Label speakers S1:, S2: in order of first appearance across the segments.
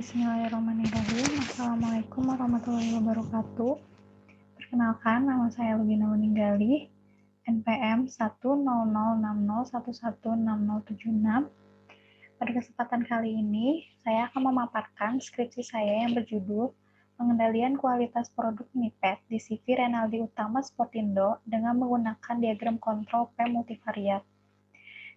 S1: Bismillahirrahmanirrahim. Assalamualaikum warahmatullahi wabarakatuh. Perkenalkan, nama saya Lugina Ninggali, NPM 10060116076. Pada kesempatan kali ini, saya akan memaparkan skripsi saya yang berjudul Pengendalian Kualitas Produk MIPET di CV Renaldi Utama Sportindo dengan menggunakan diagram kontrol P multivariat.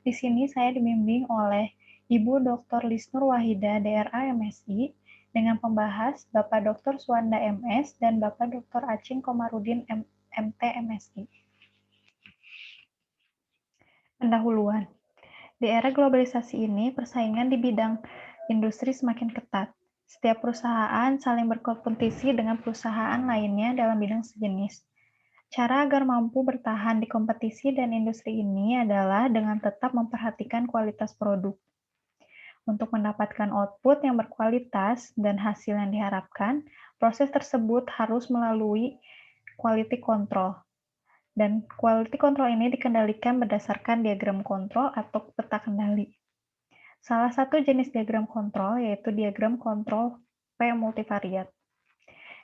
S1: Di sini saya dibimbing oleh Ibu Dr. Lisnur Wahida, DRA MSI, dengan pembahas Bapak Dr. Suwanda MS dan Bapak Dr. Acing Komarudin MT MSI. Pendahuluan. Di era globalisasi ini, persaingan di bidang industri semakin ketat. Setiap perusahaan saling berkompetisi dengan perusahaan lainnya dalam bidang sejenis. Cara agar mampu bertahan di kompetisi dan industri ini adalah dengan tetap memperhatikan kualitas produk. Untuk mendapatkan output yang berkualitas dan hasil yang diharapkan, proses tersebut harus melalui quality control. Dan quality control ini dikendalikan berdasarkan diagram kontrol atau peta kendali. Salah satu jenis diagram kontrol yaitu diagram kontrol P multivariat.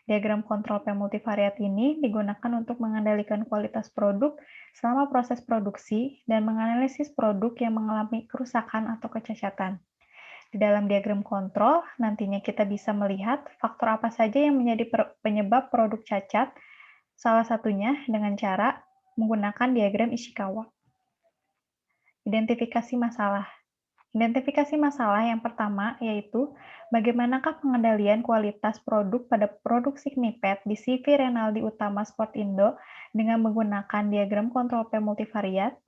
S1: Diagram kontrol P multivariat ini digunakan untuk mengendalikan kualitas produk selama proses produksi dan menganalisis produk yang mengalami kerusakan atau kecacatan. Di dalam diagram kontrol, nantinya kita bisa melihat faktor apa saja yang menjadi penyebab produk cacat, salah satunya dengan cara menggunakan diagram Ishikawa. Identifikasi masalah. Identifikasi masalah yang pertama yaitu bagaimanakah pengendalian kualitas produk pada produksi MIPET di CV Renaldi Utama Sportindo dengan menggunakan diagram kontrol P multivariat.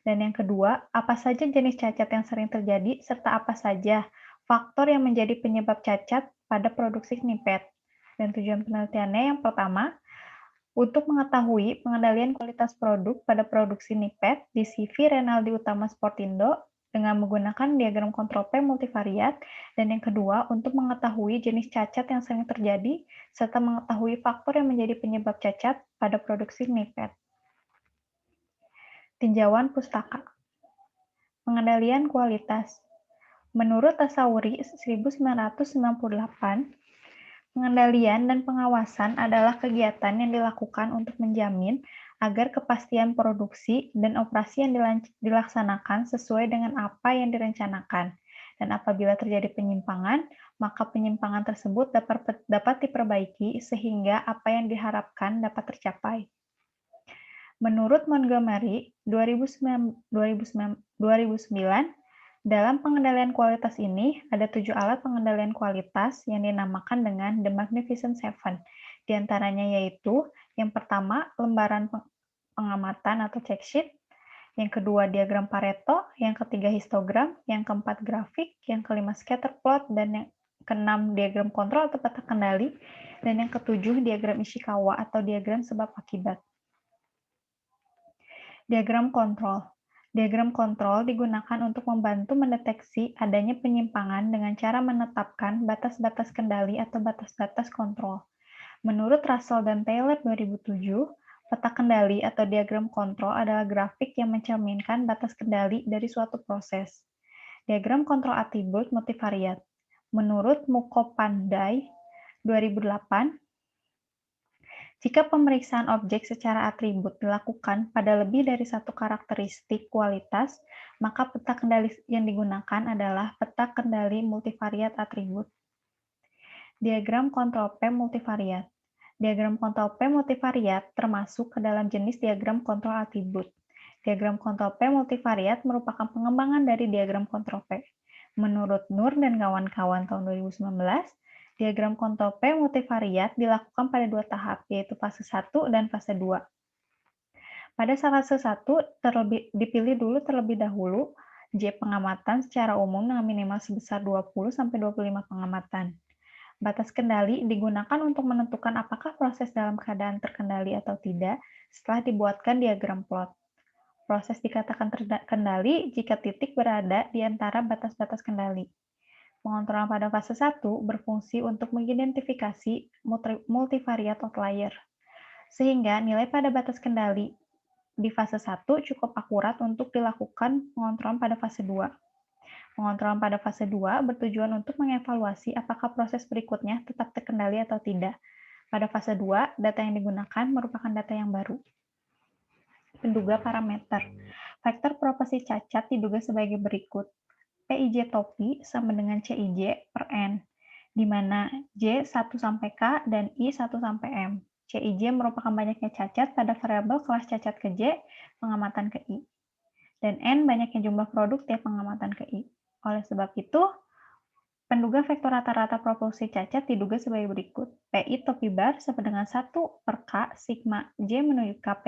S1: Dan yang kedua, apa saja jenis cacat yang sering terjadi serta apa saja faktor yang menjadi penyebab cacat pada produksi MIPET. Dan tujuan penelitiannya yang pertama, untuk mengetahui pengendalian kualitas produk pada produksi MIPET di CV Renaldi Utama Sportindo dengan menggunakan diagram kontrol P multivariat, dan yang kedua, untuk mengetahui jenis cacat yang sering terjadi, serta mengetahui faktor yang menjadi penyebab cacat pada produksi MIPET. Tinjauan pustaka. Pengendalian kualitas. Menurut Tasawuri 1998, pengendalian dan pengawasan adalah kegiatan yang dilakukan untuk menjamin agar kepastian produksi dan operasi yang dilaksanakan sesuai dengan apa yang direncanakan. Dan apabila terjadi penyimpangan, maka penyimpangan tersebut dapat diperbaiki sehingga apa yang diharapkan dapat tercapai. Menurut Montgomery, 2009, dalam pengendalian kualitas ini, ada 7 alat pengendalian kualitas yang dinamakan dengan The Magnificent Seven. Di antaranya yaitu, yang pertama, lembaran pengamatan atau check sheet, yang kedua, diagram Pareto, yang ketiga, histogram, yang keempat, grafik, yang kelima, scatter plot, dan yang keenam, diagram kontrol atau peta kendali, dan yang ketujuh, diagram Ishikawa atau diagram sebab akibat. Diagram kontrol. Diagram kontrol digunakan untuk membantu mendeteksi adanya penyimpangan dengan cara menetapkan batas-batas kendali atau batas-batas kontrol. Menurut Russell dan Taylor 2007, peta kendali atau diagram kontrol adalah grafik yang mencerminkan batas kendali dari suatu proses. Diagram kontrol atribut multivariat. Menurut Mukhopadhyay 2008, jika pemeriksaan objek secara atribut dilakukan pada lebih dari satu karakteristik kualitas, maka peta kendali yang digunakan adalah peta kendali multivariat atribut. Diagram kontrol P multivariat. Diagram kontrol P multivariat termasuk ke dalam jenis diagram kontrol atribut. Diagram kontrol P multivariat merupakan pengembangan dari diagram kontrol P. Menurut Nur dan kawan-kawan tahun 2019, diagram kontrol P multivariat dilakukan pada 2 tahap, yaitu fase 1 dan fase 2. Pada fase 1, dipilih terlebih dahulu J pengamatan secara umum dengan minimal sebesar 20-25 pengamatan. Batas kendali digunakan untuk menentukan apakah proses dalam keadaan terkendali atau tidak setelah dibuatkan diagram plot. Proses dikatakan terkendali jika titik berada di antara batas-batas kendali. Pengontrolan pada fase 1 berfungsi untuk mengidentifikasi multivariat outlier, sehingga nilai pada batas kendali di fase 1 cukup akurat untuk dilakukan pengontrolan pada fase 2. Pengontrolan pada fase 2 bertujuan untuk mengevaluasi apakah proses berikutnya tetap terkendali atau tidak. Pada fase 2, data yang digunakan merupakan data yang baru. Penduga parameter. Faktor proporsi cacat diduga sebagai berikut. PIJ topi sama dengan CIJ per N, di mana J 1 sampai K dan I 1 sampai M. CIJ merupakan banyaknya cacat pada variabel kelas cacat ke J, pengamatan ke I. Dan N banyaknya jumlah produk tiap pengamatan ke I. Oleh sebab itu, penduga vektor rata-rata proporsi cacat diduga sebagai berikut. PI topi bar sama dengan 1 per K sigma J menuju K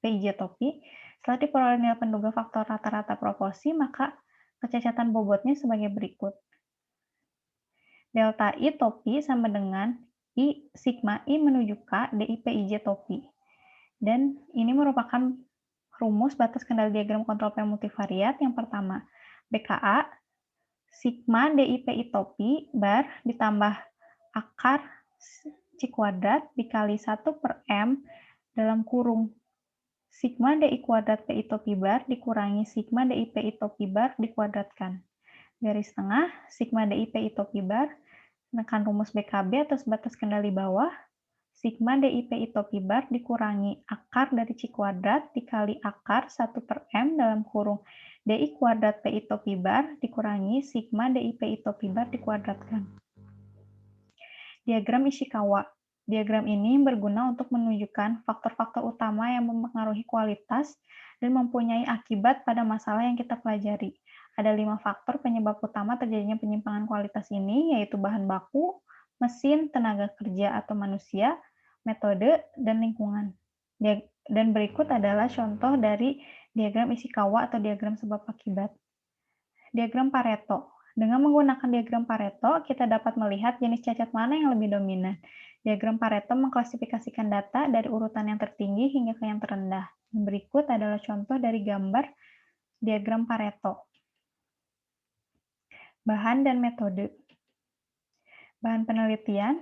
S1: PIJ topi. Setelah diperoleh nilai penduga faktor rata-rata proporsi, maka kecacatan bobotnya sebagai berikut. Delta I topi sama dengan I sigma I menuju K DI PIJ topi. Dan ini merupakan rumus batas kendali diagram kontrol P multivariat. Yang pertama, BKA sigma DIPI topi bar ditambah akar C kuadrat dikali 1 per M dalam kurung sigma DI kuadrat PI topi bar dikurangi sigma DI PI topi bar dikuadratkan. Garis tengah, sigma DI PI topi bar, menekan rumus BKB atas batas kendali bawah, sigma DI PI topi bar dikurangi akar dari C kuadrat dikali akar 1 per M dalam kurung DI kuadrat PI topi bar dikurangi sigma DI PI topi bar dikuadratkan. Diagram Ishikawa. Diagram ini berguna untuk menunjukkan faktor-faktor utama yang mempengaruhi kualitas dan mempunyai akibat pada masalah yang kita pelajari. Ada 5 faktor penyebab utama terjadinya penyimpangan kualitas ini, yaitu bahan baku, mesin, tenaga kerja atau manusia, metode, dan lingkungan. Dan berikut adalah contoh dari diagram Ishikawa atau diagram sebab akibat. Diagram Pareto. Dengan menggunakan diagram Pareto, kita dapat melihat jenis cacat mana yang lebih dominan. Diagram Pareto mengklasifikasikan data dari urutan yang tertinggi hingga ke yang terendah. Berikut adalah contoh dari gambar diagram Pareto. Bahan dan metode. Bahan penelitian.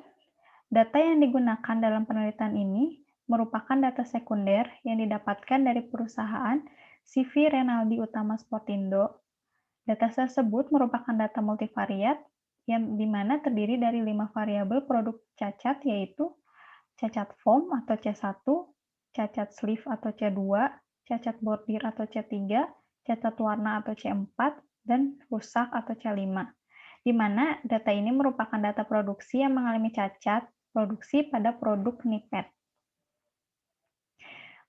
S1: Data yang digunakan dalam penelitian ini merupakan data sekunder yang didapatkan dari perusahaan CV Renaldi Utama Sportindo. Data tersebut merupakan data multivariat yang dimana terdiri dari 5 variabel produk cacat, yaitu cacat foam atau C1, cacat sleeve atau C2, cacat bordir atau C3, cacat warna atau C4, dan rusak atau C5. Di mana data ini merupakan data produksi yang mengalami cacat produksi pada produk nipet.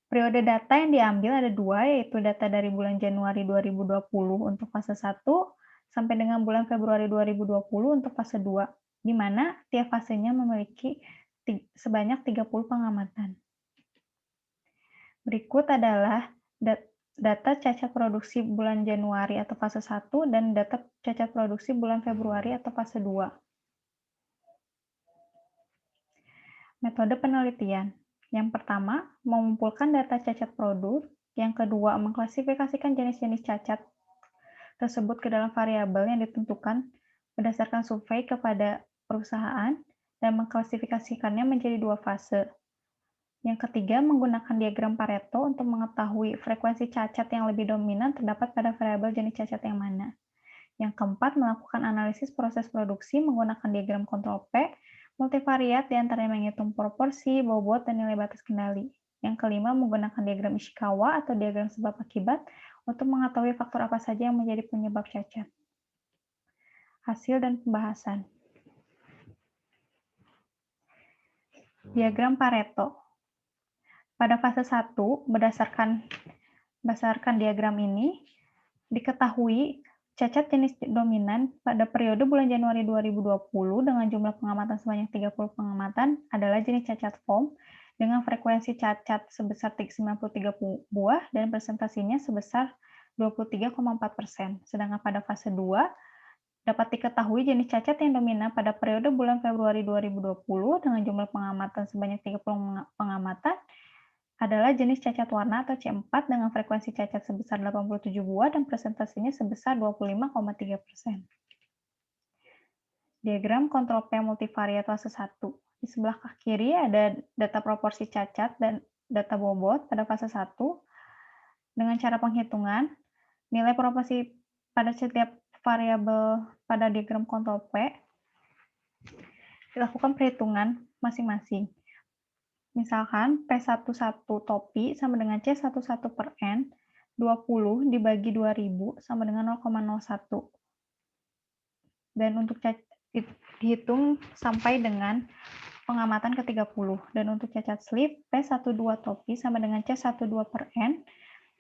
S1: Periode data yang diambil ada 2, yaitu data dari bulan Januari 2020 untuk fase 1 sampai dengan bulan Februari 2020 untuk fase 2, di mana tiap fasenya memiliki sebanyak 30 pengamatan. Berikut adalah data cacat produksi bulan Januari atau fase 1 dan data cacat produksi bulan Februari atau fase 2. Metode penelitian. Yang pertama, mengumpulkan data cacat produk. Yang kedua, mengklasifikasikan jenis-jenis cacat tersebut ke dalam variabel yang ditentukan berdasarkan survei kepada perusahaan dan mengklasifikasikannya menjadi 2 fase. Yang ketiga, menggunakan diagram Pareto untuk mengetahui frekuensi cacat yang lebih dominan terdapat pada variabel jenis cacat yang mana. Yang keempat, melakukan analisis proses produksi menggunakan diagram kontrol P multivariat diantaranya menghitung proporsi, bobot, dan nilai batas kendali. Yang kelima, menggunakan diagram Ishikawa atau diagram sebab akibat untuk mengetahui faktor apa saja yang menjadi penyebab cacat. Hasil dan pembahasan. Diagram Pareto. Pada fase 1, berdasarkan diagram ini, diketahui cacat jenis dominan pada periode bulan Januari 2020 dengan jumlah pengamatan sebanyak 30 pengamatan adalah jenis cacat foam dengan frekuensi cacat sebesar 93 buah dan presentasinya sebesar 23,4%. Sedangkan pada fase 2, dapat diketahui jenis cacat yang dominan pada periode bulan Februari 2020 dengan jumlah pengamatan sebanyak 30 pengamatan adalah jenis cacat warna atau C4 dengan frekuensi cacat sebesar 87 buah dan presentasinya sebesar 25,3%. Diagram kontrol P multivariat fase 1. Di sebelah kiri ada data proporsi cacat dan data bobot pada fase 1. Dengan cara penghitungan, nilai proporsi pada setiap variabel pada diagram kontrol P, dilakukan perhitungan masing-masing. Misalkan P11 topi sama dengan C11 per N, 20 dibagi 2000 sama dengan 0,01. Dan untuk dihitung sampai dengan pengamatan ke-30. Dan untuk cacat slip, P12 topi sama dengan C12 per N,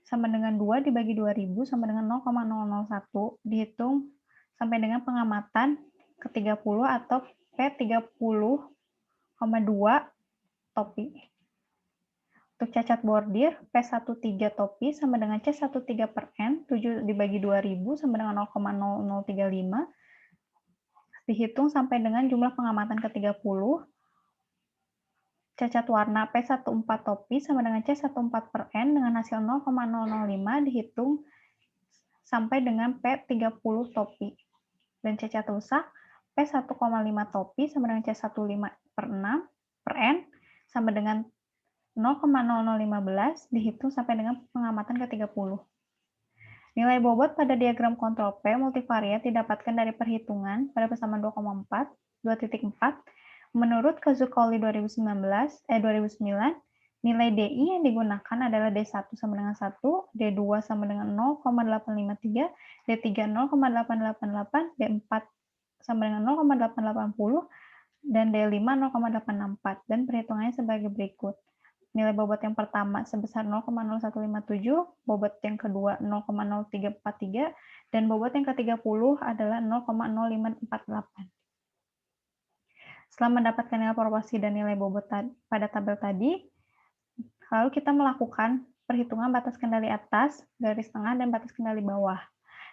S1: sama dengan 2 dibagi 2000 sama dengan 0,001, dihitung sampai dengan pengamatan ke-30 atau P30,2 topi. Untuk cacat bordir, P13 topi sama dengan C13 per N, 7 dibagi 2000 sama dengan 0,0035, dihitung sampai dengan jumlah pengamatan ke-30. Cacat warna P14 topi sama dengan C14 per N dengan hasil 0,005 dihitung sampai dengan P30 topi. Dan cacat rusak P1,5 topi sama dengan C15 per 6 per N sama dengan 0,0015 dihitung sampai dengan pengamatan ke-30. Nilai bobot pada diagram kontrol P multivariat didapatkan dari perhitungan pada persamaan 2,4, 2.4. Menurut Kazukaoli 2009, nilai DI yang digunakan adalah D1 sama dengan 1, D2 sama dengan 0,853, D3 0,888, D4 sama dengan 0,880, dan D5 0,864. Dan perhitungannya sebagai berikut. Nilai bobot yang pertama sebesar 0,0157, bobot yang kedua 0,0343, dan bobot yang ke-30 adalah 0,0548. Setelah mendapatkan nilai proporsi dan nilai bobot pada tabel tadi, lalu kita melakukan perhitungan batas kendali atas, garis tengah, dan batas kendali bawah.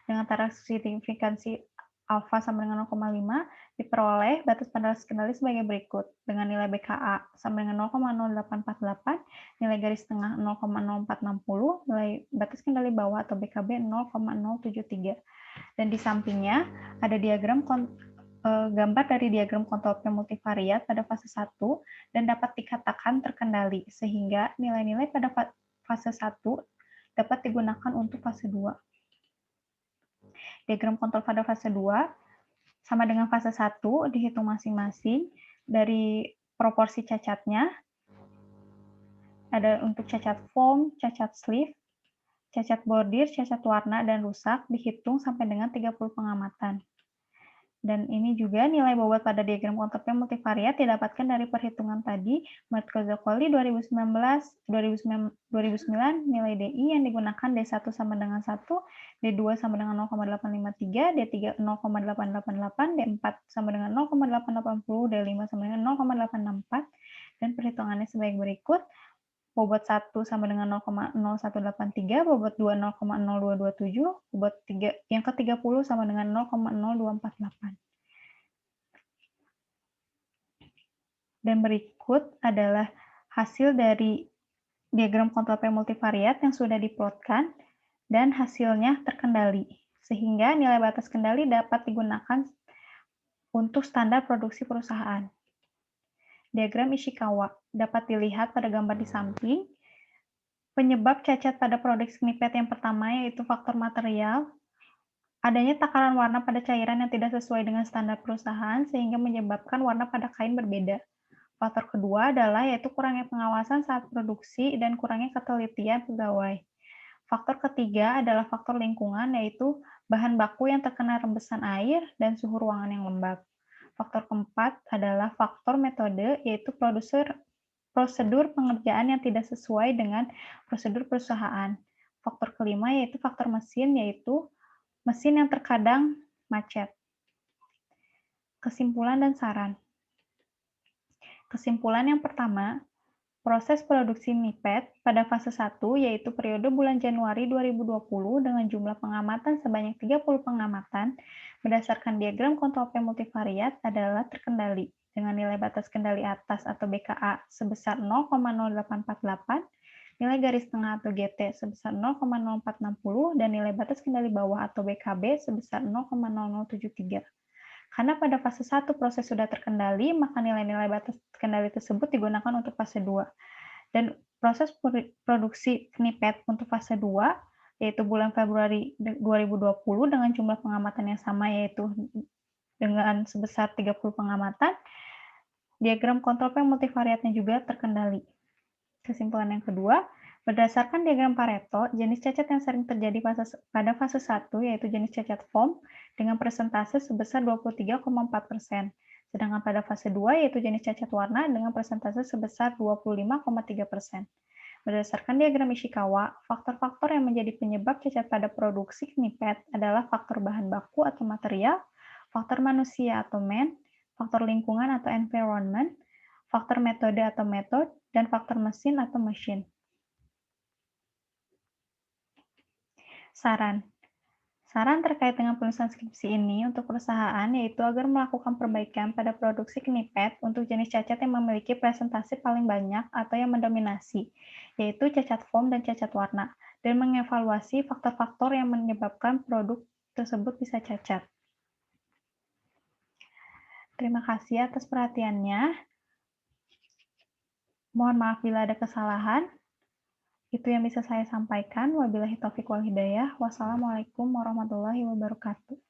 S1: Dengan taraf signifikansi alfa sama dengan 0,5, diperoleh batas kendali sebagai berikut. Dengan nilai BKA sama dengan 0,0848, nilai garis tengah 0,0460, nilai batas kendali bawah atau BKB 0,073. Dan di sampingnya ada gambar dari diagram kontrol P multivariat pada fase 1 dan dapat dikatakan terkendali, sehingga nilai-nilai pada fase 1 dapat digunakan untuk fase 2. Diagram kontrol pada fase 2 sama dengan fase 1 dihitung masing-masing dari proporsi cacatnya. Ada untuk cacat foam, cacat sleeve, cacat bordir, cacat warna, dan rusak dihitung sampai dengan 30 pengamatan. Dan ini juga nilai bobot pada diagram kontrol P multivariat didapatkan dari perhitungan tadi. Menurut Kazukaoli 2009, nilai DI yang digunakan D1 sama dengan 1, D2 sama dengan 0,853, D3 0,888, D4 sama dengan 0,880, D5 sama dengan 0,864, dan perhitungannya sebagai berikut. Bobot 1 sama dengan 0,0183, bobot 2 0,0227, bobot yang ke-30 sama dengan 0,0248. Dan berikut adalah hasil dari diagram kontrol P multivariat yang sudah diplotkan dan hasilnya terkendali, sehingga nilai batas kendali dapat digunakan untuk standar produksi perusahaan. Diagram Ishikawa dapat dilihat pada gambar di samping. Penyebab cacat pada produk snippet yang pertama yaitu faktor material, adanya takaran warna pada cairan yang tidak sesuai dengan standar perusahaan sehingga menyebabkan warna pada kain berbeda. Faktor kedua adalah yaitu kurangnya pengawasan saat produksi dan kurangnya ketelitian pegawai. Faktor ketiga adalah faktor lingkungan, yaitu bahan baku yang terkena rembesan air dan suhu ruangan yang lembab. Faktor keempat adalah faktor metode, yaitu prosedur pengerjaan yang tidak sesuai dengan prosedur perusahaan. Faktor kelima yaitu faktor mesin, yaitu mesin yang terkadang macet. Kesimpulan dan saran. Kesimpulan yang pertama, proses produksi nipet pada fase 1, yaitu periode bulan Januari 2020 dengan jumlah pengamatan sebanyak 30 pengamatan berdasarkan diagram kontrol P multivariat adalah terkendali dengan nilai batas kendali atas atau BKA sebesar 0,0848, nilai garis tengah atau GT sebesar 0,0460, dan nilai batas kendali bawah atau BKB sebesar 0,0073. Karena pada fase 1 proses sudah terkendali, maka nilai-nilai batas kendali tersebut digunakan untuk fase 2. Dan proses produksi nipet untuk fase 2 yaitu bulan Februari 2020 dengan jumlah pengamatan yang sama, yaitu dengan sebesar 30 pengamatan. Diagram kontrol P multivariatnya juga terkendali. Kesimpulan yang kedua, berdasarkan diagram Pareto, jenis cacat yang sering terjadi pada fase 1 yaitu jenis cacat foam dengan persentase sebesar 23,4%. Sedangkan pada fase 2 yaitu jenis cacat warna dengan persentase sebesar 25,3%. Berdasarkan diagram Ishikawa, faktor-faktor yang menjadi penyebab cacat pada produksi knipet adalah faktor bahan baku atau material, faktor manusia atau man, faktor lingkungan atau environment, faktor metode atau method, dan faktor mesin atau machine. Saran. Saran terkait dengan penulisan skripsi ini untuk perusahaan yaitu agar melakukan perbaikan pada produksi knipet untuk jenis cacat yang memiliki presentasi paling banyak atau yang mendominasi, yaitu cacat foam dan cacat warna, dan mengevaluasi faktor-faktor yang menyebabkan produk tersebut bisa cacat. Terima kasih atas perhatiannya. Mohon maaf bila ada kesalahan. Itu yang bisa saya sampaikan. Wabillahi taufiq wal hidayah. Wassalamualaikum warahmatullahi wabarakatuh.